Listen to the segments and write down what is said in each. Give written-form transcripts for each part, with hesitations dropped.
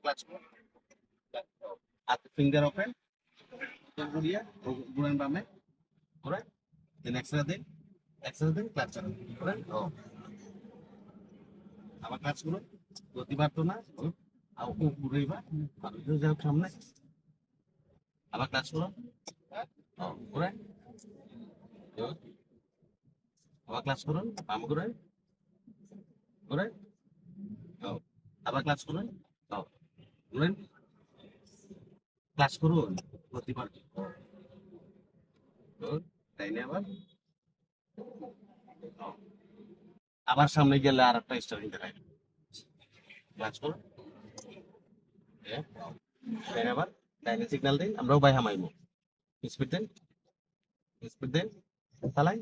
clutch আর finger open ঘুরিয়ে ঘুরেন বামে ঘুরেন দেন extra দিন ক্লাচ চালান ঘুরেন আবার ক্লাচ করুন গতি বাড়তো না আর ও ঘুরেইবা আর যাও সামনে আবার ক্লাচ করুন ঘুরেন আবার ক্লাচ করুন বাম ঘুরেন ঘুরেন আবার ক্লাচ করুন ঘুরেন ক্লাচ করুন গতি বাড়তো তাই না আবার সামনে গেলে আর একটা স্টারিং দেখাই ক্লাচ করুন আবার ডাইনে সিগন্যাল দিন আমরাও বাই হামাইবো স্পিড দেন চালাই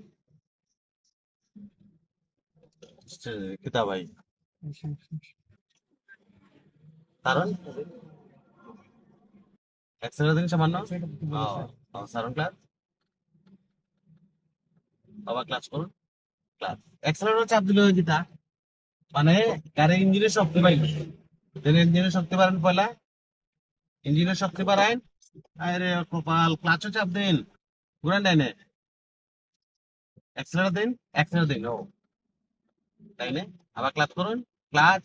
কিতা ভাই কারণ এক্সেলেটার দিন সামান্য সারন ক্লাচ আবার ক্লাচ করুন ক্লাচ এক্সেলেটার চাপ দিলে হয় কিতা মানে গাড়ির ইঞ্জিনের শক্তি পাইল ইঞ্জিনের শক্তি বাড়ান পয়লা ইঞ্জিনের শক্তি বাড়াইন আরে কপাল ক্লাচও চাপ দিন ঘুরান ডাইনে এক্সেলেটার দিন ও তাই না আবার ক্লাচ করুন ক্লাচ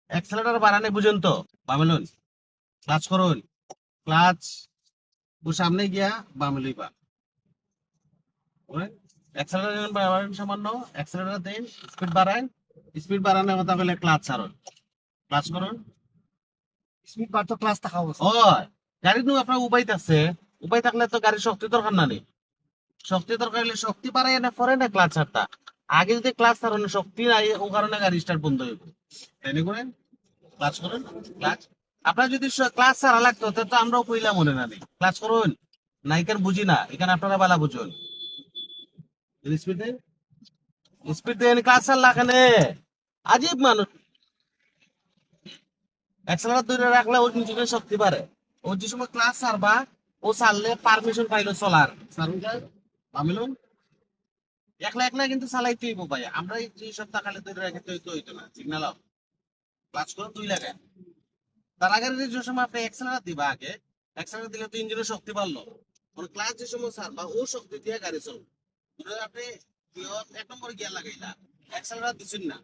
এক্সেলেটার বাড়ানে বুঝুন তো বামেলুন ক্লাচ করুন ক্লাচ ও সামনে গিয়া বামে লইবা এক্সেলেটার বাড়ান সামান্য এক্সেলেটার দিন স্পিড বাড়ানোর কথা বলে ক্লাচ ছাড়ুন ক্লাচ করুন স্পিড বার তো ক্লাস থাকা অবস্থা ও গাড়ি নু আপনার উপায় থাকলে তো গাড়ির শক্তি দরকার না নেই শক্তি দরকার হলে শক্তি বাড়াই না পরে না ক্লাচ ছাড়তা আগে যদি ক্লাচ ছাড়ুন শক্তি নাই ও কারণে গাড়ি স্টার্ট বন্ধ হইব তাই করেন ক্লাচ করুন ক্লাচ আপনার যদি ক্লাচ ছাড়া লাগতো তো আমরাও কইলাম মনে না নেই ক্লাচ করুন না এখানে বুঝি না এখানে আপনারা বেলা বুঝুন স্পিড দেন ক্লাচ ছাড়লা এখানে আজীব মানুষ অ্যাক্সেলারেটর ধরে রাখলে ওর ইঞ্জিনের শক্তি বাড়ে ও যে সময় ক্লাস ছাড়বা ও ছাড়লে পারমিশন পাইলো চলার পামিলুন একলা কিন্তু চালাইতে হইব ভাই আমরা এই 2 সপ্তাহ খালি ধরে রাখতে তো হইতো না সিগন্যাল অফ ক্লাচ করে 2 লাগে তার আগে যে সময় আপনি অ্যাক্সেলারেটর দিবা আগে অ্যাক্সেলারেটর দিলে তো ইঞ্জিনের শক্তি বাড়লো মানে ক্লাচ যে সময় ছাড়বা ও শক্তি দিয়ে গাড়ি চলবে ধরে আপনি 1 নম্বর গিয়ার লাগাইলা অ্যাক্সেলারেটর দিছেন না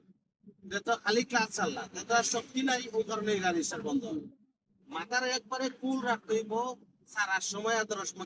তো খালি ক্লাচ চাললা তো আর শক্তি নাই ও কারণে গাড়ি স্টার্ট বন্ধ হবে মাথার একবারে কুল রাখতে হইব সারার সময় আর 10